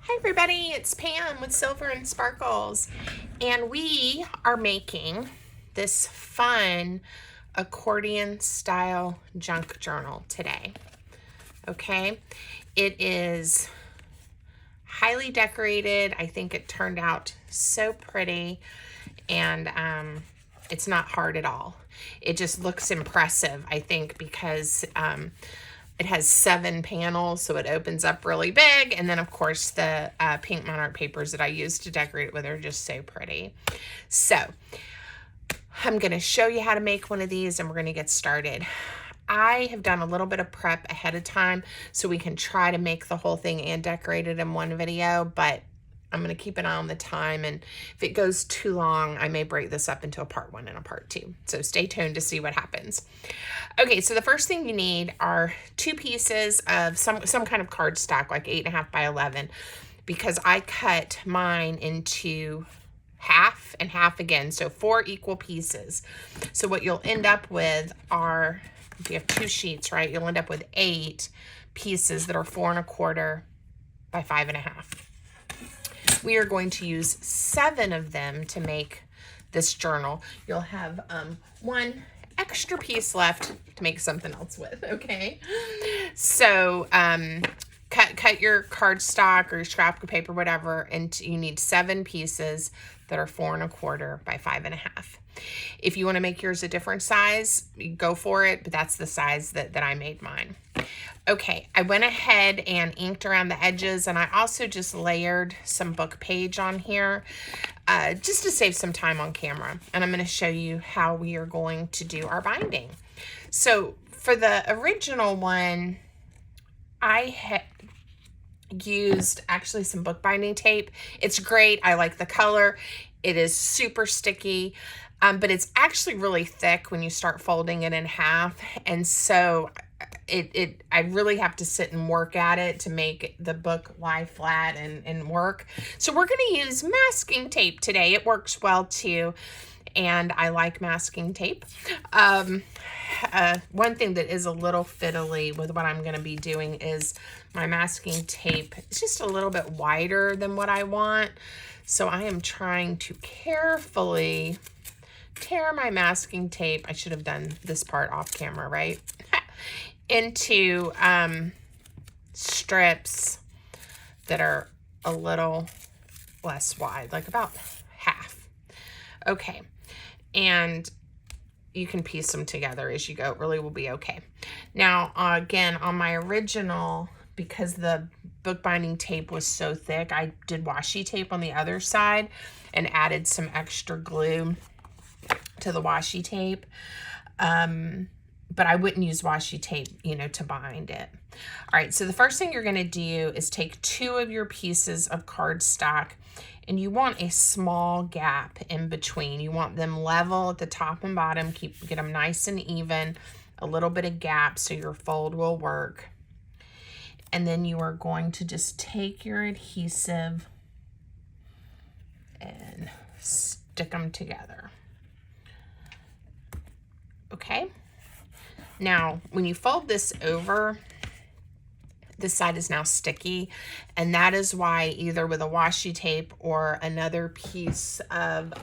Hi everybody, it's Pam with Silver and Sparkles, and we are making this fun accordion style junk journal today. Okay, it is highly decorated. I think it turned out so pretty, and it's not hard at all. It just looks impressive, I think, because it has 7 panels, so it opens up really big. And then, of course, the pink monarch papers that I use to decorate it with are just so pretty. So I'm going to show you how to make one of these, and we're going to get started. I have done a little bit of prep ahead of time so we can try to make the whole thing and decorate it in one video, but I'm going to keep an eye on the time, and if it goes too long, I may break this up into a part 1 and a part 2. So stay tuned to see what happens. Okay, so the first thing you need are 2 pieces of some kind of cardstock, like 8.5 by 11, because I cut mine into half and half again, so 4 equal pieces. So what you'll end up with are, if you have 2 sheets, right, you'll end up with 8 pieces that are 4 1/4 by 5.5. We are going to use 7 of them to make this journal. You'll have 1 extra piece left to make something else with, okay? So cut your cardstock or your scrap of paper, whatever, and you need 7 pieces that are 4 1/4 by 5.5. If you want to make yours a different size, go for it, but that's the size that I made mine. Okay, I went ahead and inked around the edges, and I also just layered some book page on here just to save some time on camera. And I'm going to show you how we are going to do our binding. So for the original one, I had used actually some bookbinding tape. It's great. I like the color. It is super sticky, but it's actually really thick when you start folding it in half. And so I really have to sit and work at it to make the book lie flat and work. So we're going to use masking tape today. It works well too, and I like masking tape. One thing that is a little fiddly with what I'm going to be doing is my masking tape. It's just a little bit wider than what I want. So I am trying to carefully tear my masking tape. I should have done this part off camera, right? Into strips that are a little less wide, like about half. Okay, and you can piece them together as you go. It really will be okay. Now, again, on my original, because the bookbinding tape was so thick, I did washi tape on the other side and added some extra glue to the washi tape. But I wouldn't use washi tape, to bind it. All right, so the first thing you're going to do is take 2 of your pieces of cardstock, and you want a small gap in between. You want them level at the top and bottom. Get them nice and even, a little bit of gap so your fold will work. And then you are going to just take your adhesive and stick them together. Okay? Now, when you fold this over, this side is now sticky, and that is why either with a washi tape or another piece of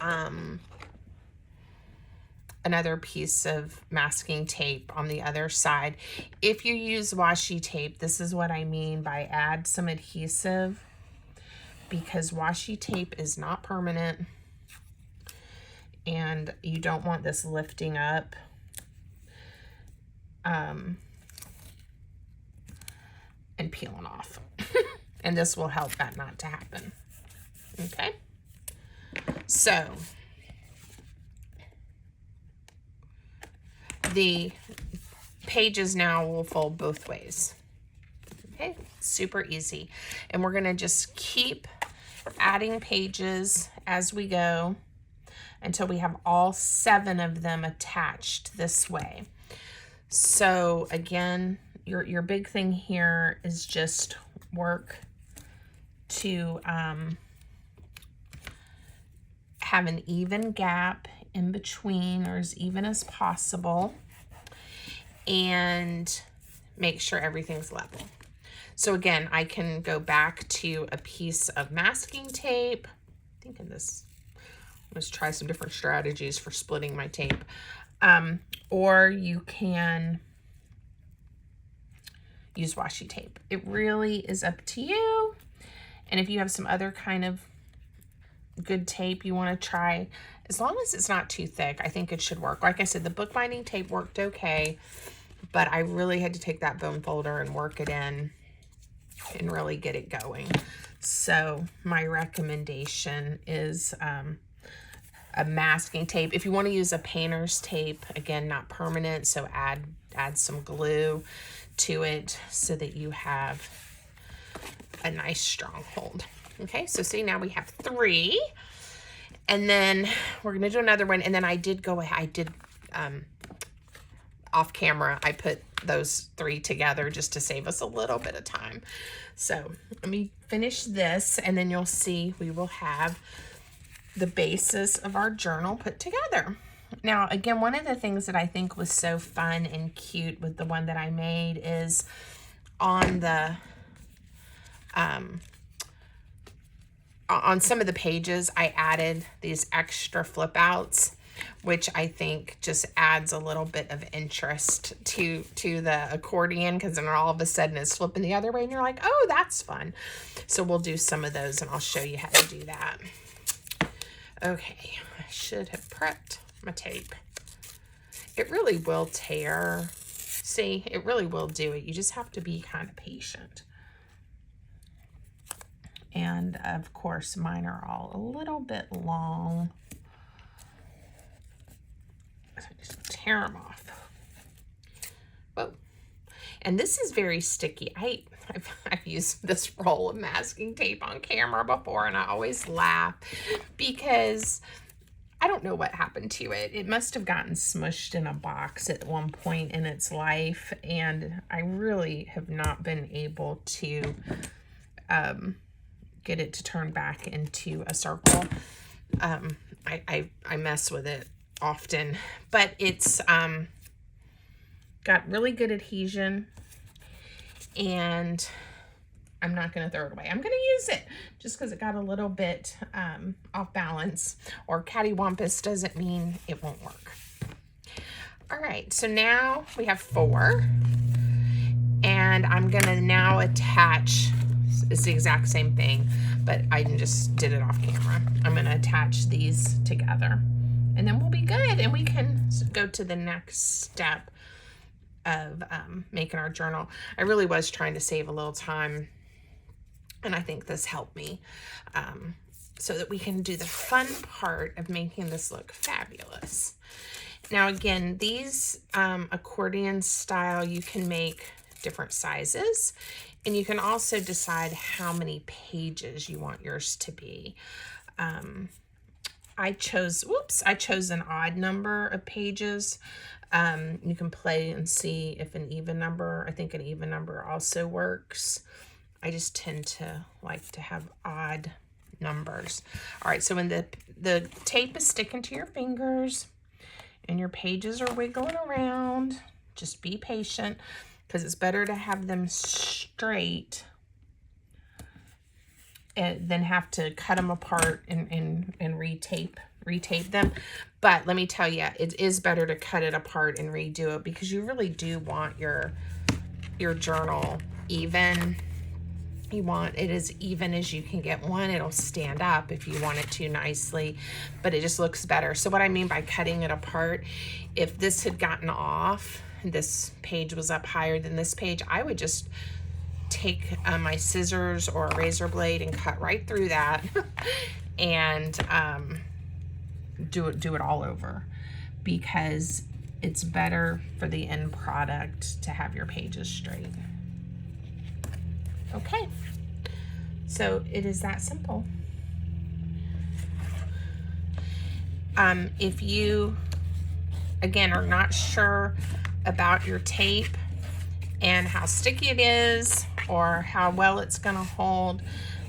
masking tape on the other side. If you use washi tape, this is what I mean by add some adhesive, because washi tape is not permanent, and you don't want this lifting up. And peeling off. And this will help that not to happen. Okay? So, the pages now will fold both ways. Okay? Super easy. And we're going to just keep adding pages as we go until we have all 7 of them attached this way. So again, your big thing here is just work to have an even gap in between, or as even as possible, and make sure everything's level. So again, I can go back to a piece of masking tape. I think in this, let's try some different strategies for splitting my tape. Or you can use washi tape. It really is up to you. And if you have some other kind of good tape you want to try, as long as it's not too thick, I think it should work. Like I said, the bookbinding tape worked okay, but I really had to take that bone folder and work it in and really get it going. So my recommendation is a masking tape. If you want to use a painter's tape, again, not permanent, so add some glue to it so that you have a nice strong hold. Okay, so see, now we have 3, and then we're gonna do another one. And then I did off camera, I put those 3 together just to save us a little bit of time. So let me finish this, and then you'll see we will have the basis of our journal put together. Now, again, one of the things that I think was so fun and cute with the one that I made is on the on some of the pages, I added these extra flip outs, which I think just adds a little bit of interest to the accordion, because then all of a sudden it's flipping the other way and you're like, oh, that's fun. So we'll do some of those and I'll show you how to do that. Okay, I should have prepped my tape. It really will tear. See, it really will do it. You just have to be kind of patient. And of course, mine are all a little bit long. So just tear them off. Whoa. And this is very sticky. I've used this roll of masking tape on camera before, and I always laugh because I don't know what happened to it. It must have gotten smushed in a box at one point in its life, and I really have not been able to get it to turn back into a circle. I mess with it often, but it's got really good adhesion, and I'm not going to throw it away. I'm going to use it just because it got a little bit off balance, or cattywampus doesn't mean it won't work. All right, so now we have 4, and I'm going to now attach, it's the exact same thing, but I just did it off camera. I'm going to attach these together, and then we'll be good, and we can go to the next step of making our journal. I really was trying to save a little time, and I think this helped me so that we can do the fun part of making this look fabulous. Now again, these accordion style, you can make different sizes, and you can also decide how many pages you want yours to be. I chose an odd number of pages. You can play and see if an even number, I think an even number also works. I just tend to like to have odd numbers. All right, so when the tape is sticking to your fingers and your pages are wiggling around, just be patient, because it's better to have them straight than have to cut them apart and retape them. But let me tell you, it is better to cut it apart and redo it, because you really do want your journal even. You want it as even as you can get. One, it'll stand up if you want it to nicely, but it just looks better. So what I mean by cutting it apart, if this had gotten off, this page was up higher than this page, I would just take my scissors or a razor blade and cut right through that and do it all over, because it's better for the end product to have your pages straight. Okay, so it is that simple. If you, again, are not sure about your tape and how sticky it is or how well it's going to hold,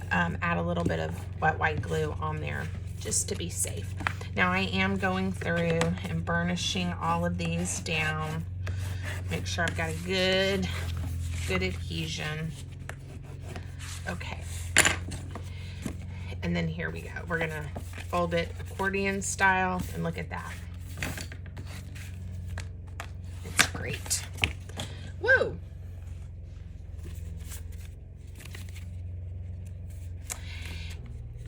add a little bit of wet white glue on there just to be safe. Now I am going through and burnishing all of these down. Make sure I've got a good adhesion. Okay. And then here we go. We're gonna fold it accordion style, and look at that. It's great. Whoa.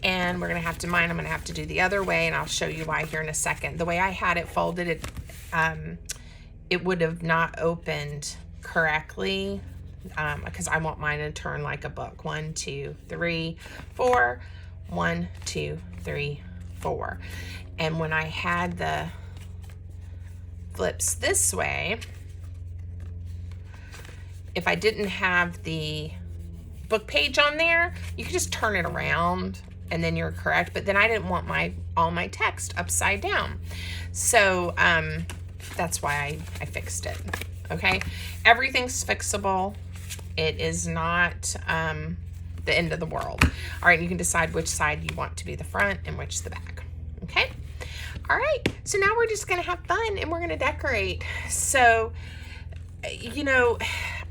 And we're gonna have to I'm gonna have to do the other way, and I'll show you why here in a second. The way I had it folded, it would have not opened correctly, because I want mine to turn like a book. 1, 2, 3, 4. 1, 2, 3, 4. And when I had the flips this way, if I didn't have the book page on there, you could just turn it around and then you're correct. But then I didn't want all my text upside down. So that's why I fixed it. Okay, everything's fixable. It is not the end of the world. All right, you can decide which side you want to be the front and which the back. Okay, all right, so now we're just gonna have fun and we're gonna decorate. So, you know,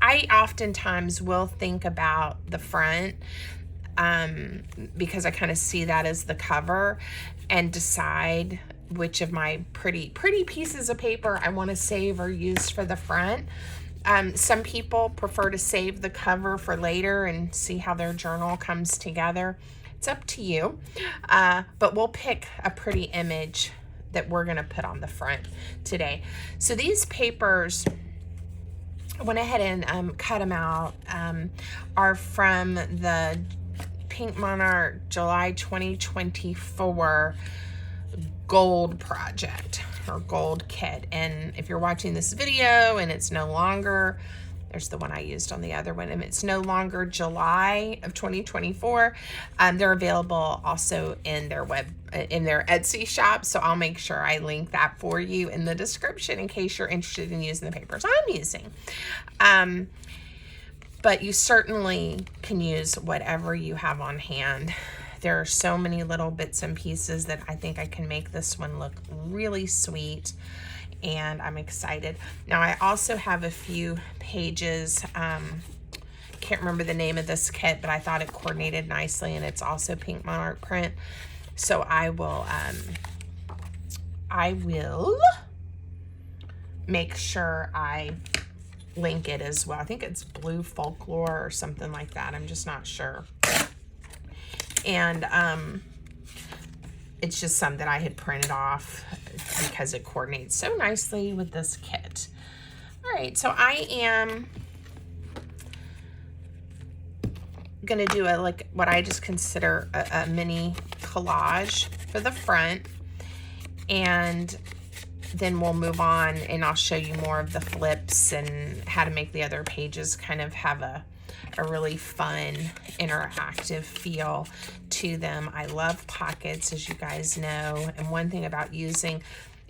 I oftentimes will think about the front because I kind of see that as the cover, and decide which of my pretty pieces of paper I want to save or use for the front. Some people prefer to save the cover for later and see how their journal comes together. It's up to you, but we'll pick a pretty image that we're gonna put on the front today. So these papers, I went ahead and cut them out, are from the Pink Monarch July 2024 gold project or gold kit. And if you're watching this video and it's no longer, there's the one I used on the other one, and it's no longer July of 2024, they're available also in their Etsy shop. So I'll make sure I link that for you in the description in case you're interested in using the papers I'm using. But you certainly can use whatever you have on hand. There are so many little bits and pieces that I think I can make this one look really sweet, and I'm excited. Now I also have a few pages, can't remember the name of this kit, but I thought it coordinated nicely, and it's also Pink Monarch print. So I will make sure I link it as well. I think it's Blue Folklore or something like that. I'm just not sure. And it's just some that I had printed off because it coordinates so nicely with this kit. All right, so I am gonna do what I just consider a mini collage for the front, and then we'll move on and I'll show you more of the flips and how to make the other pages kind of have a really fun interactive feel to them. I love pockets, as you guys know, and one thing about using,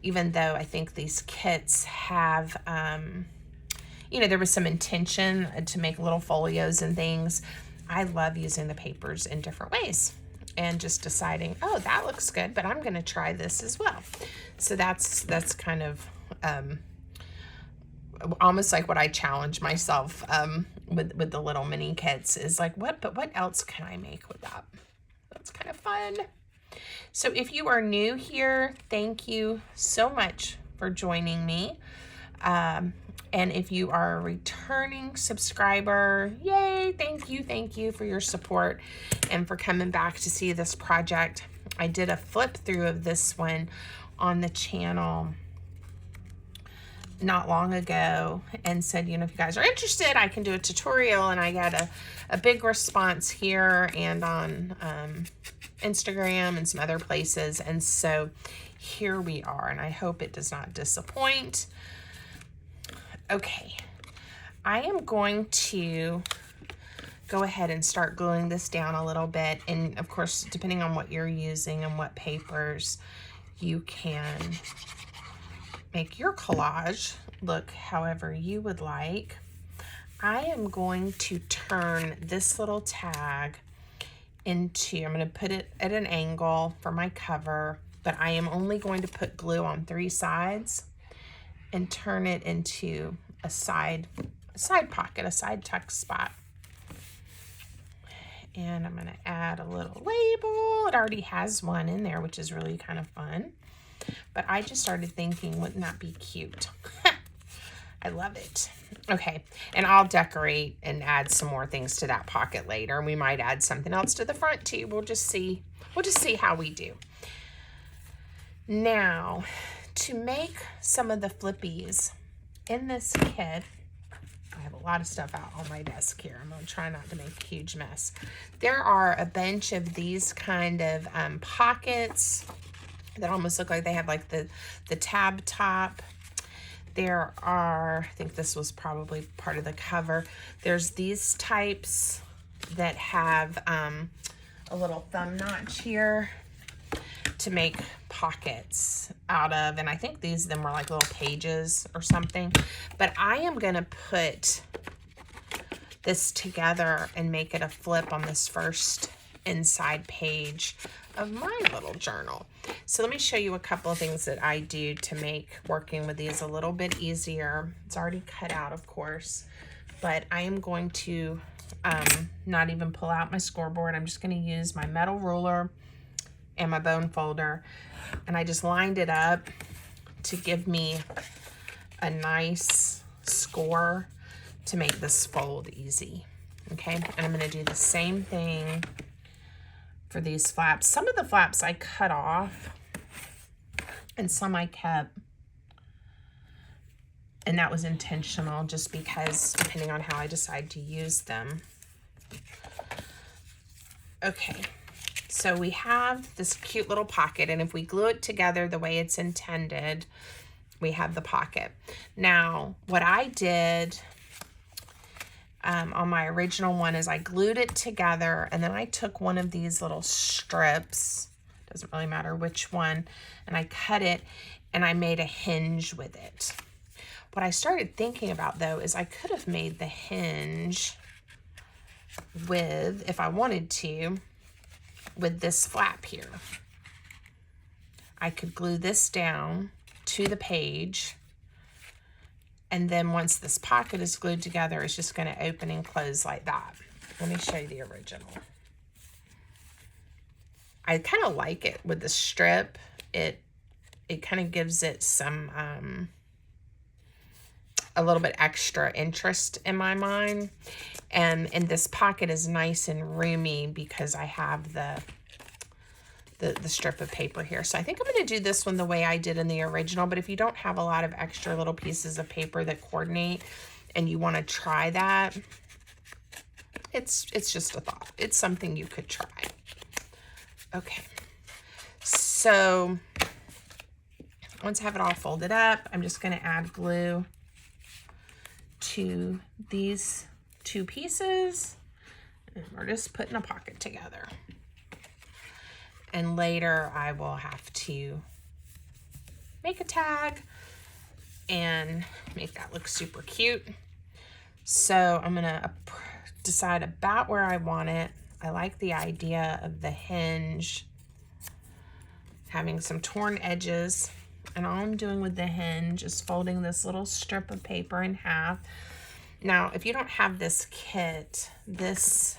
even though I think these kits have you know, there was some intention to make little folios and things, I love using the papers in different ways and just deciding, oh, that looks good, but I'm gonna try this as well. So that's kind of almost like what I challenge myself with the little mini kits is like, what else can I make with that? That's kind of fun. So if you are new here, thank you so much for joining me. And if you are a returning subscriber, yay, thank you for your support and for coming back to see this project. I did a flip through of this one on the channel not long ago and said, you know, if you guys are interested, I can do a tutorial, and I got a big response here and on Instagram and some other places. And so here we are, and I hope it does not disappoint. Okay, I am going to go ahead and start gluing this down a little bit. And of course, depending on what you're using and what papers, you can make your collage look however you would like. I am going to turn this little tag into, I'm going to put it at an angle for my cover, but I am only going to put glue on 3 sides and turn it into a side pocket, a side tuck spot. And I'm gonna add a little label. It already has one in there, which is really kind of fun. But I just started thinking, wouldn't that be cute? I love it. Okay, and I'll decorate and add some more things to that pocket later. We might add something else to the front too. We'll just see how we do. Now, to make some of the flippies in this kit, I have a lot of stuff out on my desk here. I'm gonna try not to make a huge mess. There are a bunch of these kind of pockets that almost look like they have like the tab top. There are, I think this was probably part of the cover. There's these types that have a little thumb notch here to make pockets out of, and I think these of them were like little pages or something. But I am gonna put this together and make it a flip on this first inside page of my little journal. So let me show you a couple of things that I do to make working with these a little bit easier. It's already cut out, of course, but I am going to not even pull out my scoreboard. I'm just going to use my metal ruler and my bone folder, and I just lined it up to give me a nice score to make this fold easy. Okay, and I'm going to do the same thing for these flaps. Some of the flaps I cut off and some I kept, and that was intentional just because depending on how I decide to use them. Okay, so we have this cute little pocket, and if we glue it together the way it's intended, we have the pocket. Now, what I did on my original one is I glued it together, and then I took one of these little strips, doesn't really matter which one, and I cut it and I made a hinge with it. What I started thinking about though is I could have made the hinge with, if I wanted to, with this flap here. I could glue this down to the page, and then once this pocket is glued together, it's just going to open and close like that. Let me show you the original. I kind of like it with the strip. It kind of gives it some, a little bit extra interest in my mind. And this pocket is nice and roomy because I have the strip of paper here. So I think I'm going to do this one the way I did in the original, but if you don't have a lot of extra little pieces of paper that coordinate and you want to try that, it's just a thought. It's something you could try. Okay, so once I have it all folded up, I'm just going to add glue to these two pieces, and we're just putting a pocket together. And later I will have to make a tag and make that look super cute. So I'm gonna decide about where I want it. I like the idea of the hinge having some torn edges, and all I'm doing with the hinge is folding this little strip of paper in half. Now, if you don't have this kit, this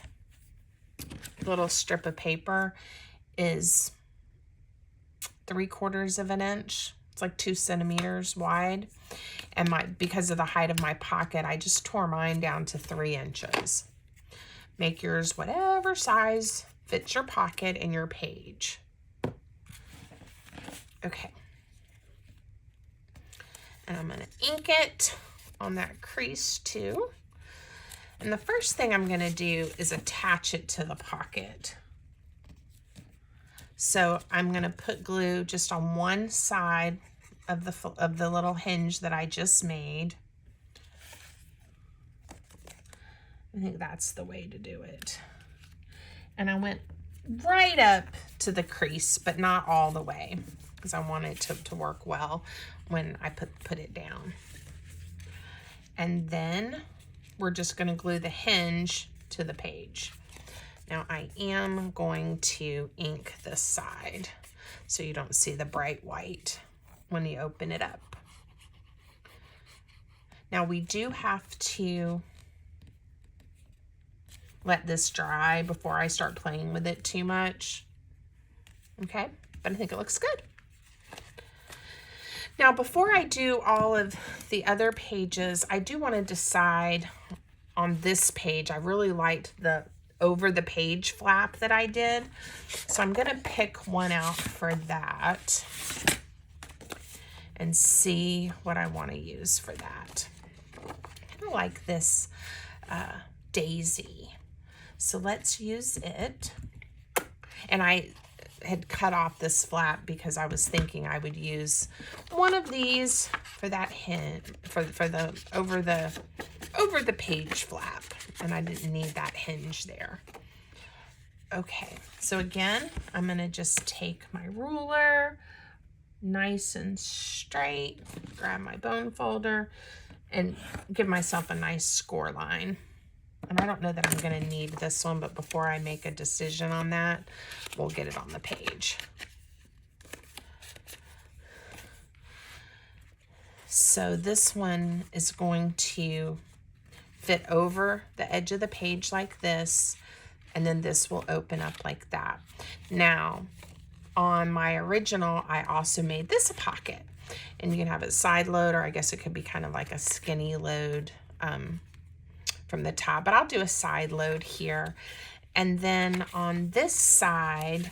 little strip of paper is 3/4 of an inch. It's like 2 centimeters wide. And because of the height of my pocket, I just tore mine down to 3 inches. Make yours whatever size fits your pocket and your page. Okay. And I'm going to ink it on that crease too. And the first thing I'm going to do is attach it to the pocket. So I'm going to put glue just on one side of the little hinge that I just made. I think that's the way to do it. And I went right up to the crease, but not all the way, because I want it to work well when I put it down. And then we're just going to glue the hinge to the page. Now I am going to ink this side so you don't see the bright white when you open it up. Now we do have to let this dry before I start playing with it too much. Okay, but I think it looks good. Now, before I do all of the other pages, I do want to decide on this page. I really liked the over the page flap that I did. So I'm going to pick one out for that and see what I want to use for that. I kind of like this daisy. So let's use it. And I had cut off this flap because I was thinking I would use one of these for that hinge, for the over the page flap, and I didn't need that hinge there. Okay, so again, I'm gonna just take my ruler, nice and straight, grab my bone folder, and give myself a nice score line. And I don't know that I'm going to need this one, but before I make a decision on that, we'll get it on the page. So this one is going to fit over the edge of the page like this, and then this will open up like that. Now, on my original, I also made this a pocket. And you can have a side load, or I guess it could be kind of like a skinny load from the top, but I'll do a side load here. And then on this side,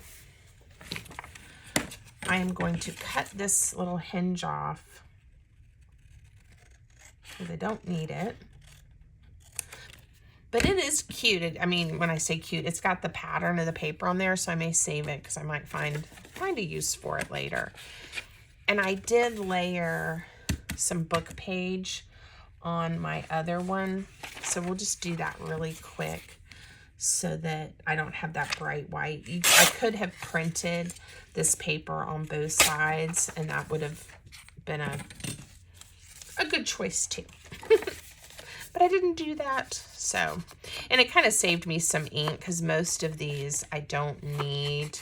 I am going to cut this little hinge off because I don't need it. But it is cute. I mean, when I say cute, it's got the pattern of the paper on there, so I may save it because I might find a use for it later. And I did layer some book page on my other one, so we'll just do that really quick so that I don't have that bright white. I could have printed this paper on both sides, and that would have been a good choice too. But I didn't do that, so. And it kind of saved me some ink because most of these I don't need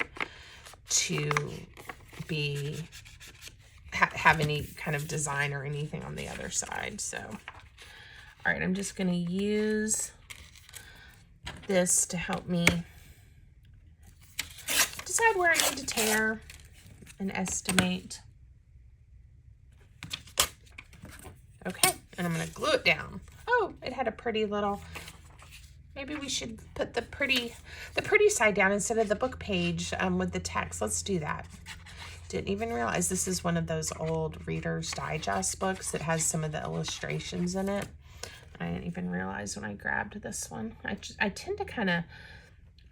to be have any kind of design or anything on the other side. So, all right, I'm just going to use this to help me decide where I need to tear and estimate. Okay, and I'm going to glue it down. Oh, it had a pretty little, maybe we should put the pretty side down instead of the book page with the text. Let's do that. Didn't even realize this is one of those old Reader's Digest books that has some of the illustrations in it. I didn't even realize when I grabbed this one. I tend to kind of,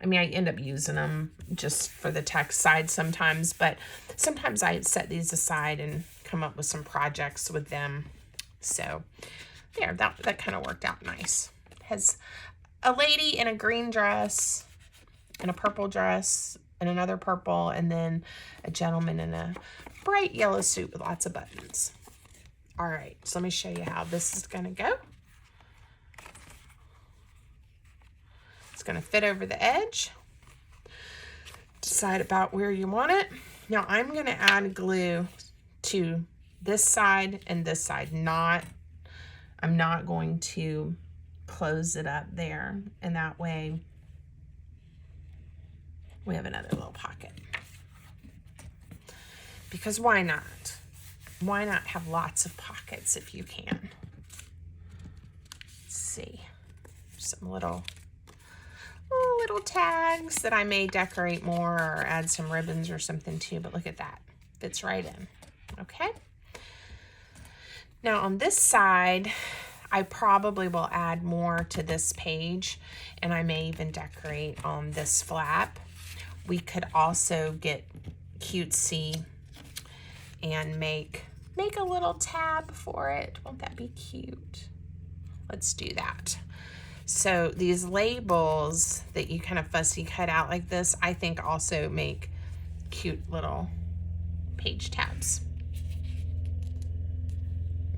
I mean, I end up using them just for the text side sometimes, but sometimes I set these aside and come up with some projects with them. So there, that kind of worked out nice. It has a lady in a green dress and a purple dress and another purple, and then a gentleman in a bright yellow suit with lots of buttons. All right, so let me show you how this is going to go. It's going to fit over the edge. Decide about where you want it. Now I'm going to add glue to this side and this side. I'm not going to close it up there, and that way we have another little pocket. Because why not? Why not have lots of pockets if you can? Let's see. Some little tags that I may decorate more or add some ribbons or something too, but look at that. Fits right in. Okay. Now on this side, I probably will add more to this page, and I may even decorate on this flap. We could also get cutesy and make a little tab for it. Won't that be cute? Let's do that. So these labels that you kind of fussy cut out like this, I think also make cute little page tabs.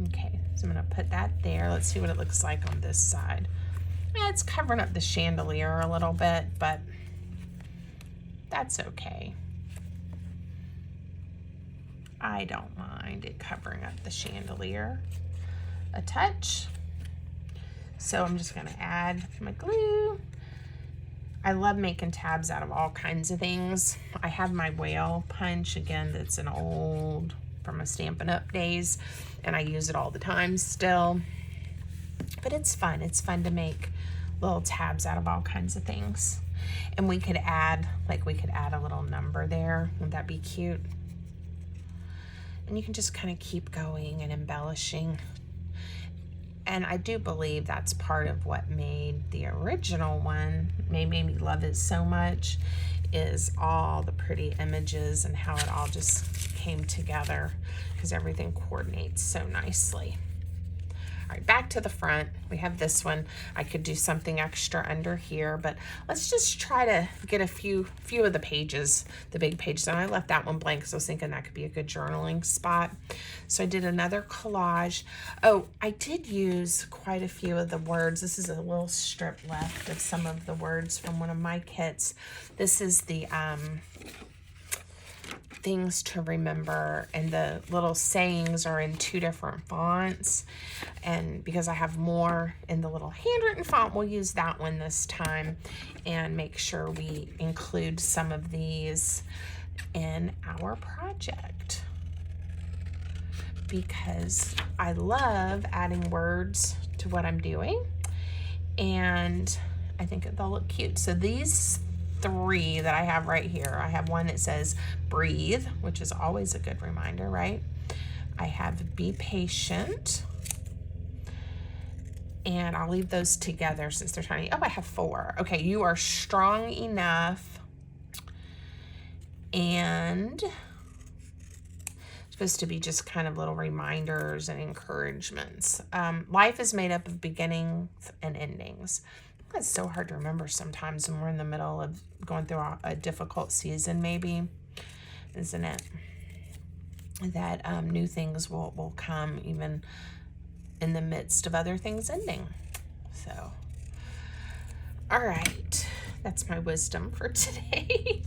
Okay, so I'm gonna put that there. Let's see what it looks like on this side. Yeah, it's covering up the chandelier a little bit, but that's okay. I don't mind it covering up the chandelier a touch. So I'm just gonna add my glue I love making tabs out of all kinds of things. I have my whale punch, again, that's an old, from my Stampin' Up! Days, and I use it all the time still. But it's fun. It's fun to make little tabs out of all kinds of things. And we could add, like we could add a little number there. Would that be cute? And you can just kind of keep going and embellishing. And I do believe that's part of what made the original one, made me love it so much, is all the pretty images and how it all just came together, because everything coordinates so nicely. All right, back to the front. We have this one. I could do something extra under here, but let's just try to get a few of the pages, the big pages. And I left that one blank because I was thinking that could be a good journaling spot. So I did another collage. Oh, I did use quite a few of the words. This is a little strip left of some of the words from one of my kits. This is the things to remember, and the little sayings are in 2 different fonts, and because I have more in the little handwritten font, we'll use that one this time and make sure we include some of these in our project, because I love adding words to what I'm doing, and I think they'll look cute. So these 3 that I have right here, I have one that says breathe, which is always a good reminder, right? I have be patient, and I'll leave those together since they're tiny. Oh, I have 4. Okay, you are strong enough, and it's supposed to be just kind of little reminders and encouragements. Life is made up of beginnings and endings. It's so hard to remember sometimes when we're in the middle of going through a difficult season, maybe, isn't it? That new things will come even in the midst of other things ending. So, all right, that's my wisdom for today.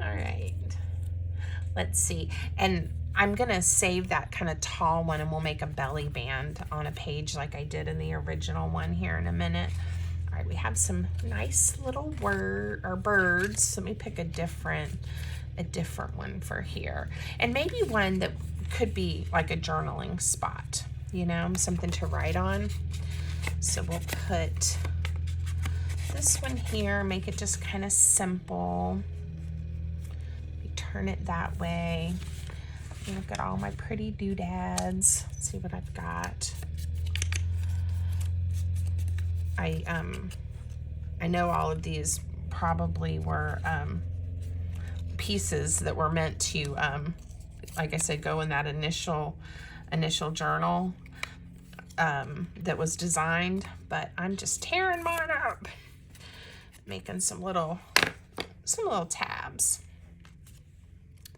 All right, let's see. And I'm gonna save that kind of tall one, and we'll make a belly band on a page like I did in the original one here in a minute. All right, we have some nice little birds. Let me pick a different one for here, and maybe one that could be like a journaling spot, you know, something to write on. So we'll put this one here, make it just kind of simple. We turn it that way. I've got all my pretty doodads. Let's see what I've got. I know all of these probably were pieces that were meant to, like I said, go in that initial journal that was designed, but I'm just tearing mine up, making some little tabs.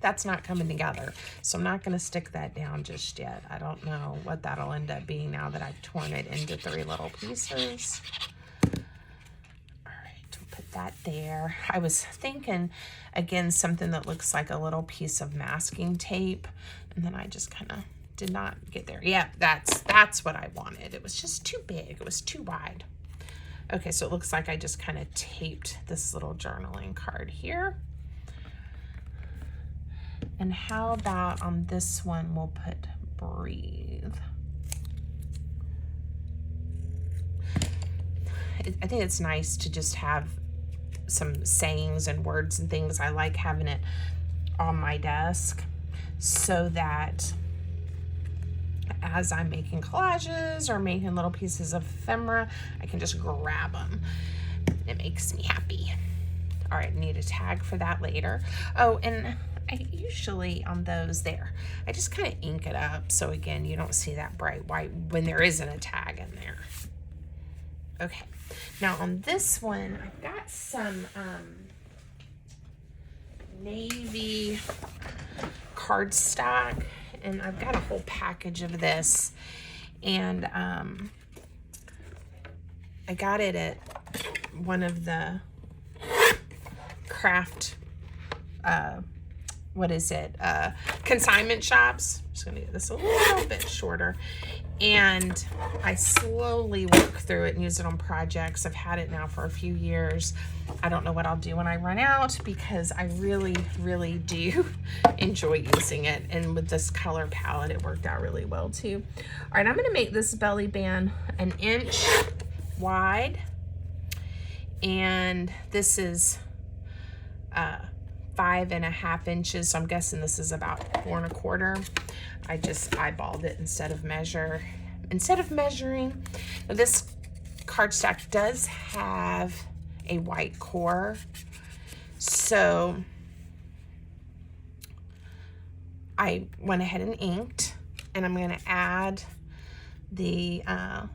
That's not coming together, so I'm not going to stick that down just yet. I don't know what that'll end up being now that I've torn it into 3 little pieces. All right, we'll put that there. I was thinking, again, something that looks like a little piece of masking tape, and then I just kind of did not get there. Yeah, that's what I wanted. It was just too big. It was too wide. Okay, so it looks like I just kind of taped this little journaling card here. And how about on this one, we'll put breathe. I think it's nice to just have some sayings and words and things. I like having it on my desk so that as I'm making collages or making little pieces of ephemera, I can just grab them. It makes me happy. All right, need a tag for that later. Oh, and I usually on those there, I just kind of ink it up. So again, you don't see that bright white when there isn't a tag in there. Okay, now on this one, I've got some navy cardstock, and I've got a whole package of this, and I got it at one of the craft consignment shops. I'm just gonna get this a little bit shorter. And I slowly work through it and use it on projects. I've had it now for a few years. I don't know what I'll do when I run out, because I really, really do enjoy using it. And with this color palette, it worked out really well too. All right, I'm gonna make this belly band 1 inch wide. And this is 5.5 inches. So I'm guessing this is about 4 1/4. I just eyeballed it instead of measuring. Now, this cardstock does have a white core, so I went ahead and inked, and I'm going to add the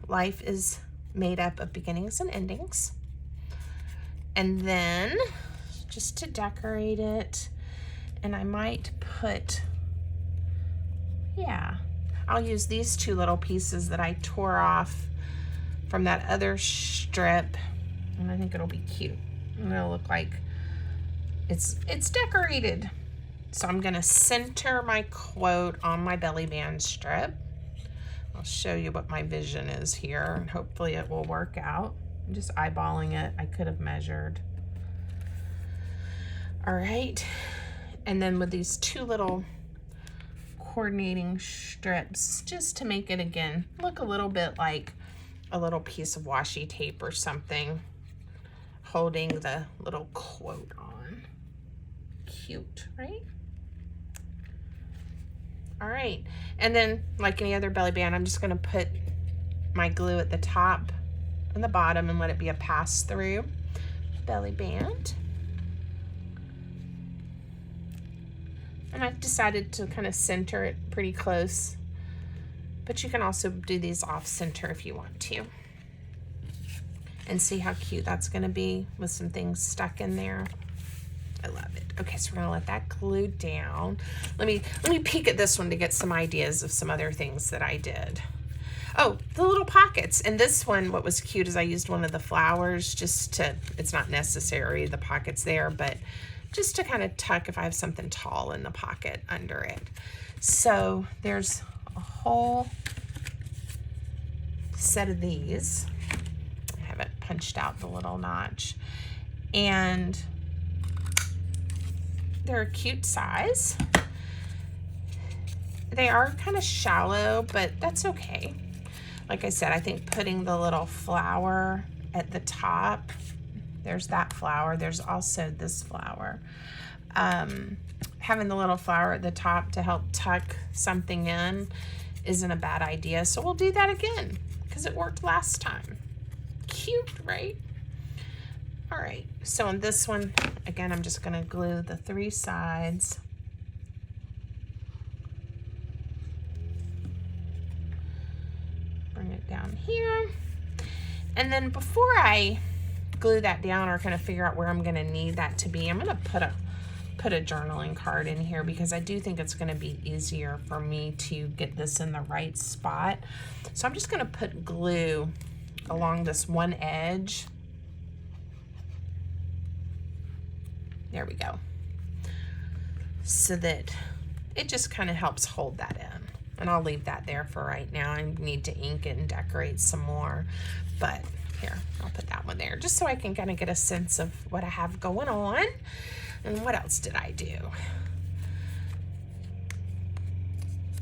life is made up of beginnings and endings. And then just to decorate it, and I might put, yeah, I'll use these 2 little pieces that I tore off from that other strip, and I think it'll be cute. And it'll look like it's decorated. So I'm gonna center my quote on my belly band strip. I'll show you what my vision is here, and hopefully it will work out. I'm just eyeballing it. I could have measured. All right, and then with these 2 little coordinating strips, just to make it again look a little bit like a little piece of washi tape or something holding the little quote on. Cute, right? All right, and then like any other belly band, I'm just going to put my glue at the top and the bottom and let it be a pass-through belly band. And I've decided to kind of center it pretty close, but you can also do these off center if you want to. And see how cute that's gonna be with some things stuck in there. I love it. Okay, so we're gonna let that glue down. Let me peek at this one to get some ideas of some other things that I did. Oh, the little pockets. And this one, what was cute is I used one of the flowers just to, it's not necessary, the pocket's there, but just to kind of tuck if I have something tall in the pocket under it. So there's a whole set of these. I haven't punched out the little notch. And they're a cute size. They are kind of shallow, but that's okay. Like I said, I think putting the little flower at the top, there's that flower, there's also this flower. Having the little flower at the top to help tuck something in isn't a bad idea. So we'll do that again because it worked last time. Cute, right? All right, so on this one, again, I'm just gonna glue the 3 sides. Bring it down here. And then before I glue that down or kind of figure out where I'm gonna need that to be, I'm gonna put a journaling card in here because I do think it's gonna be easier for me to get this in the right spot. So I'm just gonna put glue along this one edge. There we go. So that it just kind of helps hold that in. And I'll leave that there for right now. I need to ink it and decorate some more, but here, I'll put that one there just so I can kind of get a sense of what I have going on. And what else did I do?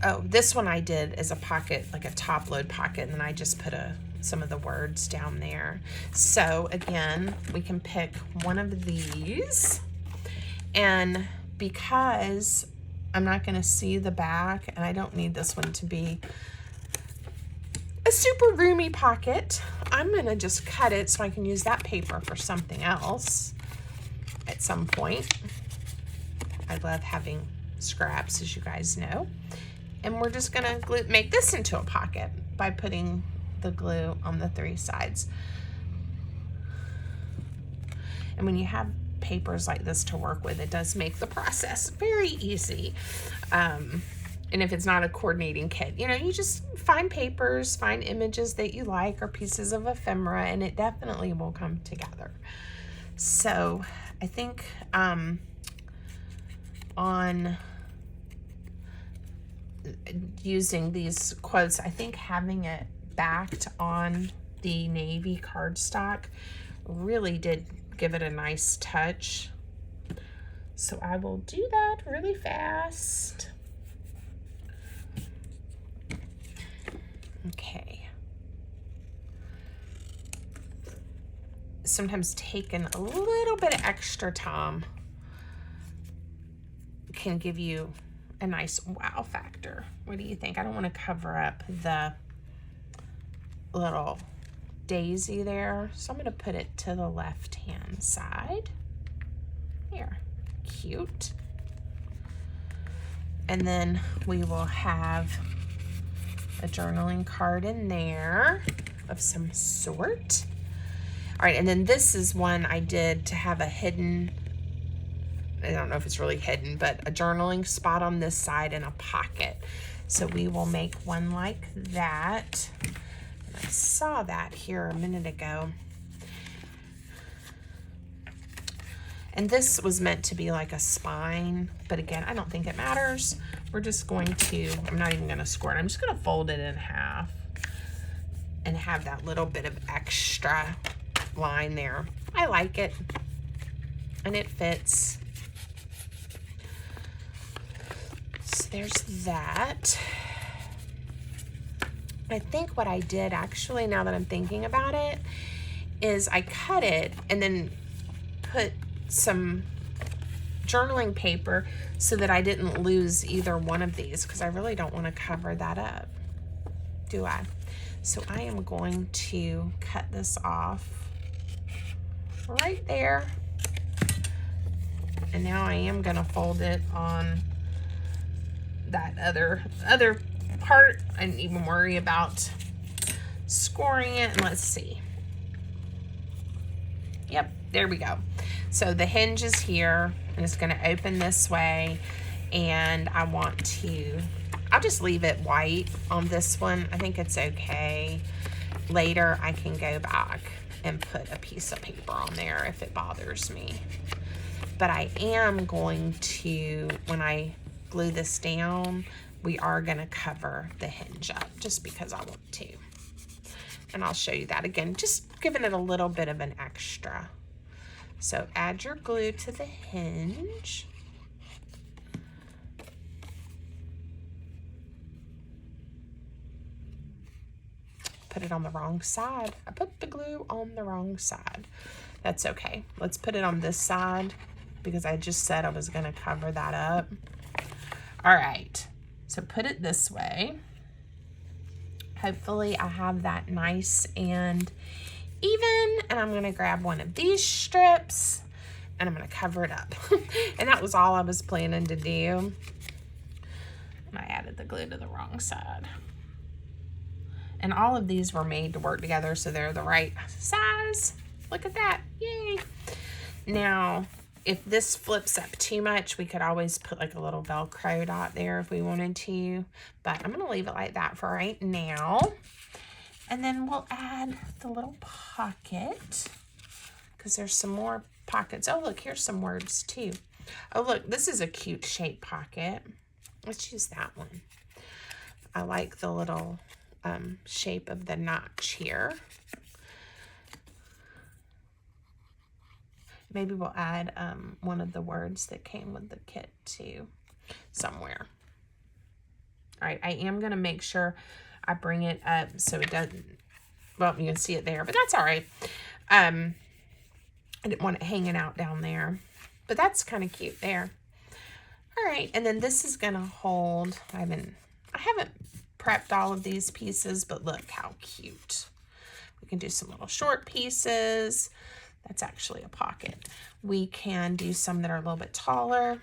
Oh, this one I did as a pocket, like a top load pocket, and then I just put some of the words down there. So again, we can pick one of these, and because I'm not gonna see the back, and I don't need this one to be a super roomy pocket, I'm gonna just cut it so I can use that paper for something else at some point. I love having scraps, as you guys know. And we're just gonna make this into a pocket by putting the glue on the 3 sides. And when you have papers like this to work with, it does make the process very easy. And if it's not a coordinating kit, you know, you just find papers, find images that you like or pieces of ephemera, and it definitely will come together. So I think on using these quotes. I think having it backed on the navy cardstock really did give it a nice touch. So I will do that really fast. Okay. Sometimes taking a little bit of extra time can give you a nice wow factor. What do you think? I don't want to cover up the little daisy there, so I'm going to put it to the left hand side. Here, cute. And then we will have a journaling card in there of some sort. All right, and then this is one I did to have a hidden, I don't know if it's really hidden, but a journaling spot on this side and a pocket. So we will make one like that. And I saw that here a minute ago. And this was meant to be like a spine, but again, I don't think it matters. We're just going to, I'm not even gonna score it. I'm just gonna fold it in half and have that little bit of extra line there. I like it, and it fits. So there's that. I think what I did actually, now that I'm thinking about it, is I cut it and then put some journaling paper so that I didn't lose either one of these, because I really don't want to cover that up, do I? So I am going to cut this off right there. And now I am going to fold it on that other part. I didn't even worry about scoring it. And let's see. Yep, there we go. So the hinge is here, and it's going to open this way, and I want to, I'll just leave it white on this one. I think it's okay. Later I can go back and put a piece of paper on there if it bothers me. But I am going to, when I glue this down, we are going to cover the hinge up just because I want to. And I'll show you that again, just giving it a little bit of an extra. So add your glue to the hinge. Put it on the wrong side. I put the glue on the wrong side. That's okay. Let's put it on this side because I just said I was going to cover that up. All right. So put it this way. Hopefully I have that nice and even, and I'm going to grab one of these strips and I'm going to cover it up. And that was all I was planning to do. And I added the glue to the wrong side. And all of these were made to work together, so they're the right size. Look at that, yay. Now, if this flips up too much, we could always put like a little Velcro dot there if we wanted to, but I'm gonna leave it like that for right now. And then we'll add the little pocket, because there's some more pockets. Oh, look, here's some words too. Oh, look, this is a cute shaped pocket. Let's use that one. I like the little shape of the notch here. Maybe we'll add one of the words that came with the kit too somewhere. All right, I am gonna make sure I bring it up so it doesn't, well, you can see it there, but that's all right. I didn't want it hanging out down there, but that's kind of cute there. All right, and then this is gonna hold, I haven't prepped all of these pieces, but look how cute. We can do some little short pieces. That's actually a pocket. We can do some that are a little bit taller.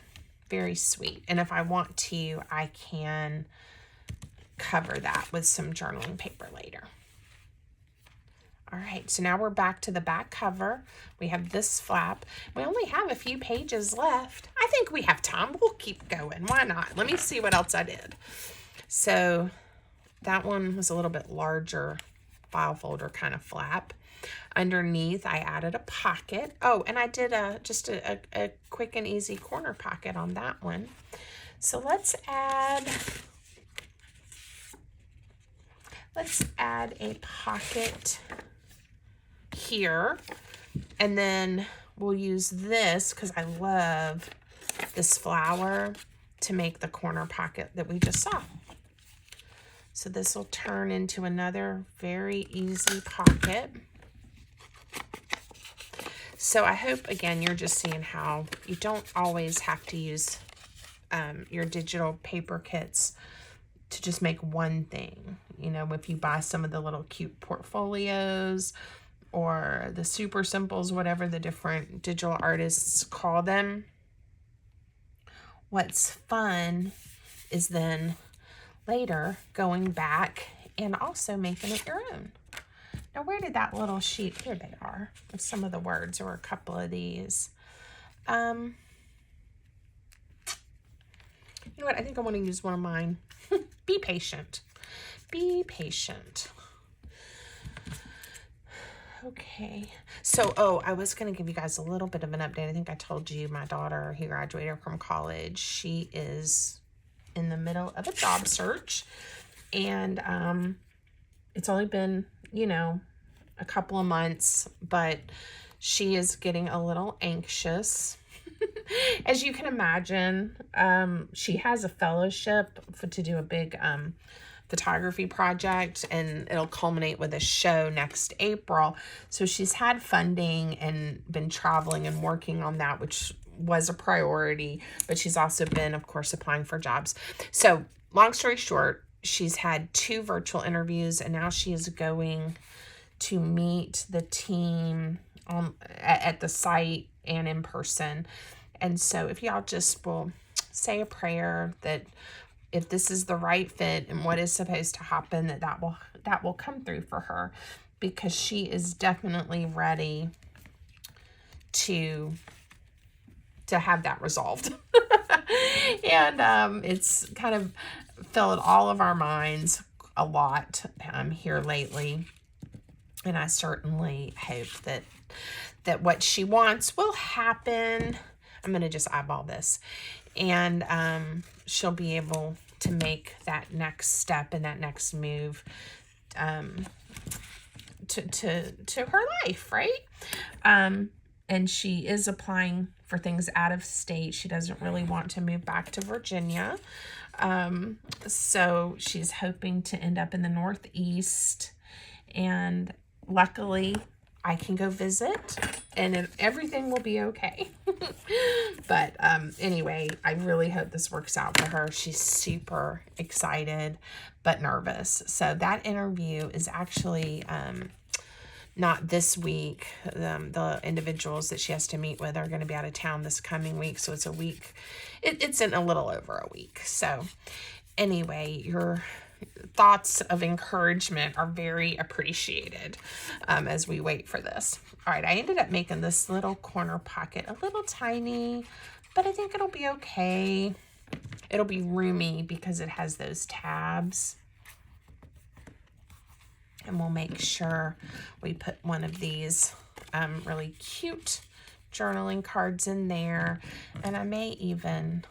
Very sweet. And if I want to, I can cover that with some journaling paper later. All right, so now we're back to the back cover. We have this flap. We only have a few pages left. I think we have time. We'll keep going. Why not? Let me see what else I did. So that one was a little bit larger file folder kind of flap. Underneath, I added a pocket. Oh, and I did just a quick and easy corner pocket on that one. So let's add let's add a pocket here, and then we'll use this because I love this flower to make the corner pocket that we just saw. So this will turn into another very easy pocket. So I hope, again, you're just seeing how you don't always have to use your digital paper kits to just make one thing. You know, if you buy some of the little cute portfolios or the super simples, whatever the different digital artists call them, what's fun is then later going back and also making it your own. Now, where did that little sheet, here they are, with some of the words, or a couple of these. You know what, I think I want to use one of mine. Be patient. Be patient. Okay, so, I was going to give you guys a little bit of an update. I think I told you my daughter, who graduated from college, she is in the middle of a job search, and it's only been, you know, a couple of months, but she is getting a little anxious. As you can imagine, she has a fellowship to do a big photography project, and it'll culminate with a show next April. So she's had funding and been traveling and working on that, which was a priority, but she's also been, of course, applying for jobs. So long story short, she's had 2 virtual interviews, and now she is going to meet the team at the site and in person. And so if y'all just will say a prayer that if this is the right fit and what is supposed to happen, that will come through for her, because she is definitely ready to have that resolved. And it's kind of filled all of our minds a lot here lately. And I certainly hope that what she wants will happen. I'm going to just eyeball this. And she'll be able to make that next step and that next move to her life, right? And she is applying for things out of state. She doesn't really want to move back to Virginia. So she's hoping to end up in the Northeast. And luckily, I can go visit and everything will be okay. But anyway, I really hope this works out for her. She's super excited but nervous. So that interview is actually not this week. The individuals that she has to meet with are going to be out of town this coming week. So it's a week. It's in a little over a week. So anyway, your thoughts of encouragement are very appreciated as we wait for this. All right, I ended up making this little corner pocket a little tiny, but I think it'll be okay. It'll be roomy because it has those tabs. And we'll make sure we put one of these really cute journaling cards in there. And I may even,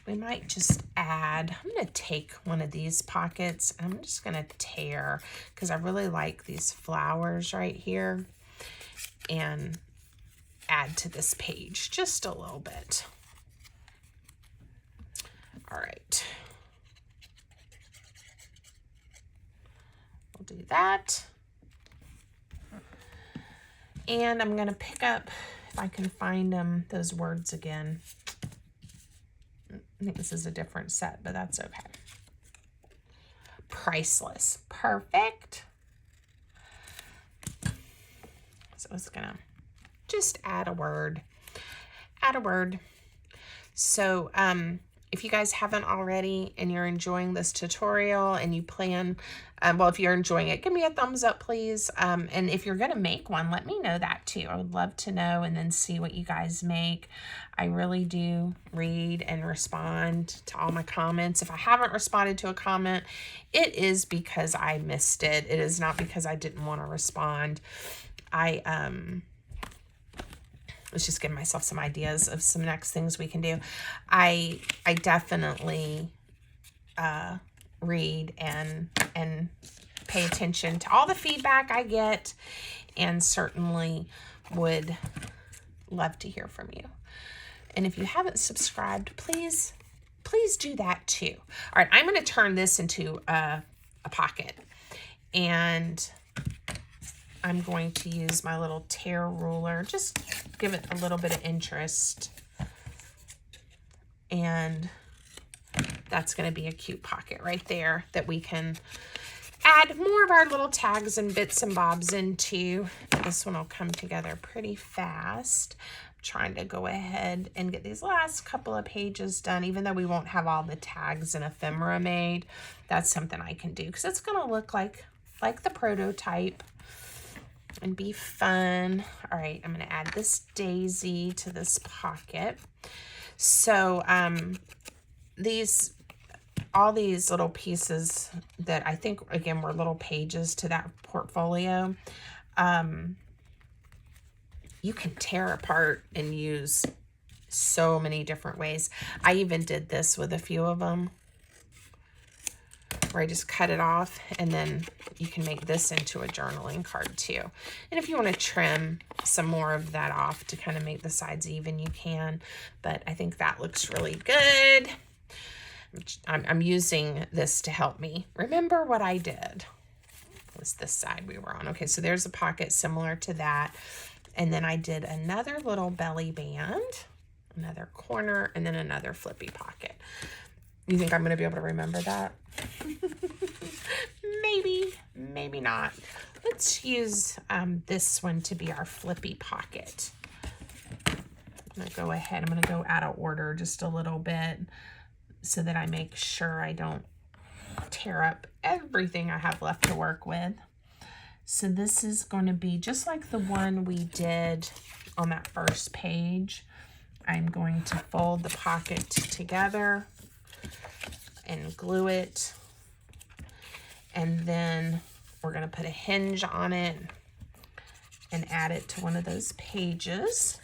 we might just add, I'm going to take one of these pockets and I'm just going to tear, because I really like these flowers right here, and add to this page just a little bit. All right. We'll do that. And I'm going to pick up, if I can find them, those words again. I think this is a different set, but that's okay. Priceless. Perfect. So it's going to just add a word. Add a word. So if you guys haven't already and you're enjoying this tutorial and you plan, well, if you're enjoying it, give me a thumbs up, please. And if you're going to make one, let me know that too. I would love to know, and then see what you guys make. I really do read and respond to all my comments. If I haven't responded to a comment, it is because I missed it. It is not because I didn't want to respond. I was just giving myself some ideas of some next things we can do. I definitely read and pay attention to all the feedback I get, and certainly would love to hear from you. And if you haven't subscribed, please do that too. All right, I'm going to turn this into a pocket, and I'm going to use my little tear ruler, just give it a little bit of interest. And that's going to be a cute pocket right there that we can add more of our little tags and bits and bobs into. This one will come together pretty fast. I'm trying to go ahead and get these last couple of pages done, even though we won't have all the tags and ephemera made. That's something I can do because it's going to look like the prototype and be fun. All right, I'm going to add this daisy to this pocket. So all these little pieces that I think, again, were little pages to that portfolio, you can tear apart and use so many different ways. I even did this with a few of them, where I just cut it off, and then you can make this into a journaling card too. And if you want to trim some more of that off to kind of make the sides even, you can, but I think that looks really good. I'm using this to help me remember what I did. It was this side we were on. Okay, so there's a pocket similar to that. And then I did another little belly band, another corner, and then another flippy pocket. You think I'm going to be able to remember that? Maybe not. Let's use this one to be our flippy pocket. I'm going to go ahead. I'm going to go out of order just a little bit so that I make sure I don't tear up everything I have left to work with. So this is going to be just like the one we did on that first page. I'm going to fold the pocket together and glue it. And then we're going to put a hinge on it and add it to one of those pages.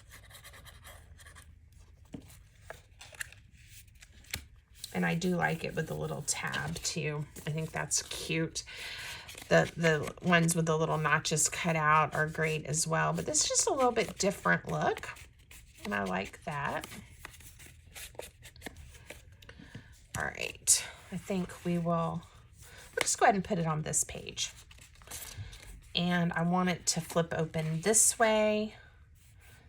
And I do like it with the little tab too. I think that's cute. The ones with the little notches cut out are great as well, but this is just a little bit different look, and I like that. All right, I think we'll just go ahead and put it on this page. And I want it to flip open this way,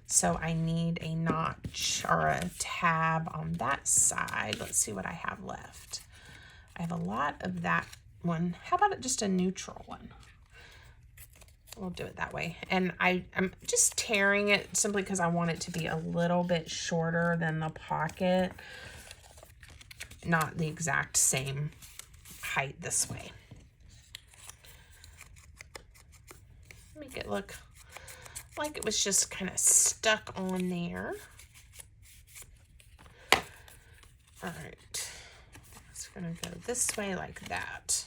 so I need a notch or a tab on that side. Let's see what I have left. I have a lot of that one. How about just a neutral one? We'll do it that way. And I'm just tearing it simply because I want it to be a little bit shorter than the pocket, not the exact same height this way. Make it look like it was just kind of stuck on there. All right, it's gonna go this way like that.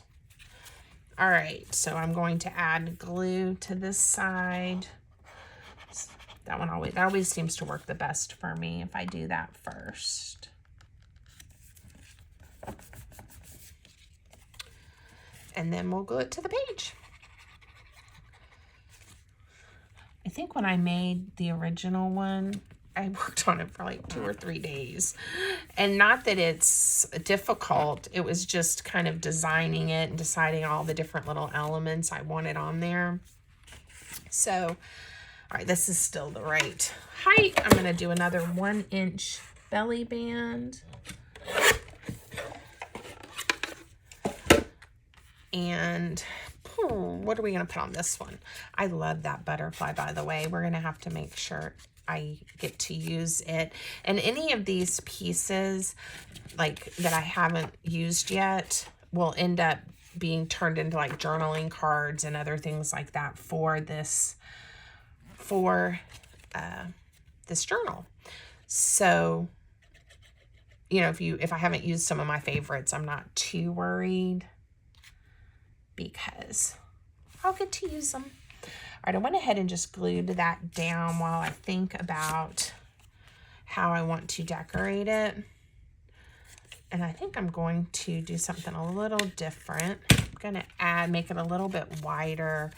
All right, so I'm going to add glue to this side. That always seems to work the best for me if I do that first. And then we'll glue it to the page. I think when I made the original one, I worked on it for like 2 or 3 days. And not that it's difficult, it was just kind of designing it and deciding all the different little elements I wanted on there. So, all right, this is still the right height. I'm gonna do another 1-inch belly band. And what are we gonna put on this one? I love that butterfly, by the way. We're gonna have to make sure I get to use it. And any of these pieces like that I haven't used yet will end up being turned into like journaling cards and other things like that for this journal. So, you know, if I haven't used some of my favorites, I'm not too worried because I'll get to use them. All right, I went ahead and just glued that down while I think about how I want to decorate it. And I think I'm going to do something a little different. I'm going to make it a little bit wider,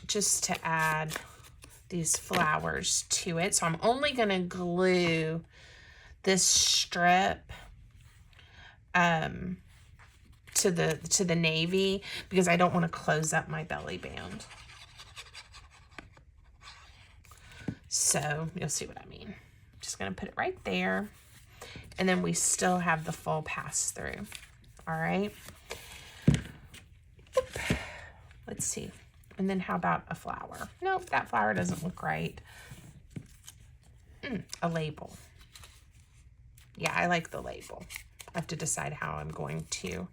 just to add these flowers to it. So I'm only going to glue this strip to the navy because I don't want to close up my belly band. So you'll see what I mean. Just going to put it right there. And then we still have the full pass through. All right. Oop. Let's see. And then how about a flower? Nope, that flower doesn't look right. A label. Yeah, I like the label. I have to decide how I'm going to,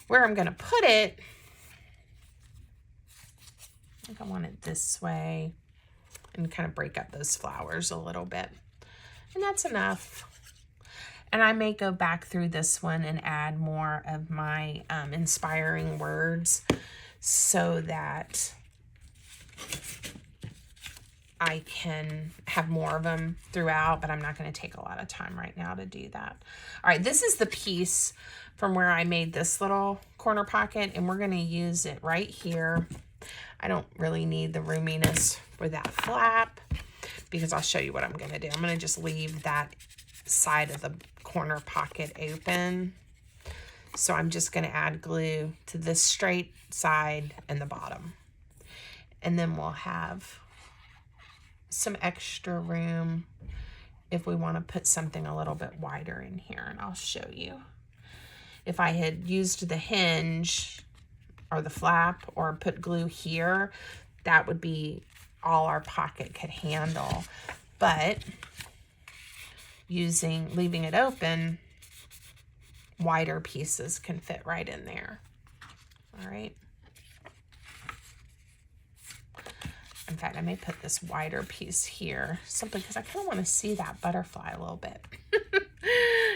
where I'm going to put it. I think I want it this way and kind of break up those flowers a little bit. And that's enough. And I may go back through this one and add more of my inspiring words so that I can have more of them throughout, but I'm not going to take a lot of time right now to do that. All right, this is the piece from where I made this little corner pocket, and we're going to use it right here. I don't really need the roominess for that flap because I'll show you what I'm going to do. I'm going to just leave that side of the corner pocket open. So I'm just going to add glue to this straight side and the bottom. And then we'll have some extra room if we want to put something a little bit wider in here, and I'll show you. If I had used the hinge or the flap or put glue here, that would be all our pocket could handle. But leaving it open, wider pieces can fit right in there. All right. In fact, I may put this wider piece here simply because I kind of want to see that butterfly a little bit.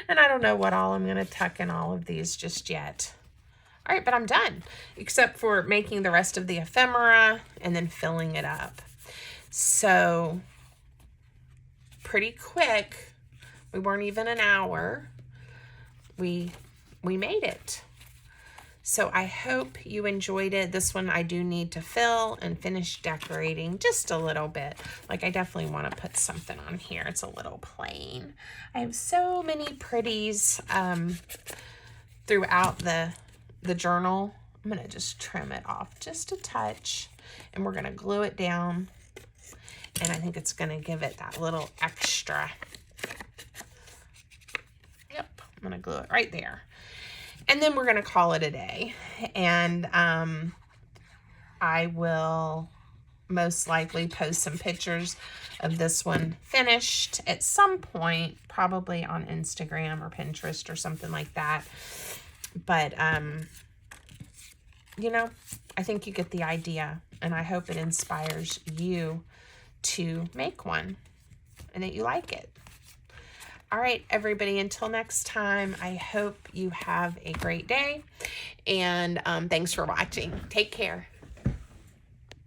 And I don't know what all I'm going to tuck in all of these just yet. All right, but I'm done, except for making the rest of the ephemera and then filling it up. So pretty quick. We weren't even an hour. We made it. So I hope you enjoyed it. This one I do need to fill and finish decorating just a little bit. Like I definitely want to put something on here. It's a little plain. I have so many pretties throughout the journal. I'm going to just trim it off just a touch, and we're going to glue it down. And I think it's going to give it that little extra. Yep, I'm going to glue it right there. And then we're going to call it a day. And I will most likely post some pictures of this one finished at some point, probably on Instagram or Pinterest or something like that. But, you know, I think you get the idea, and I hope it inspires you to make one and that you like it. All right, everybody, until next time, I hope you have a great day, and thanks for watching. Take care.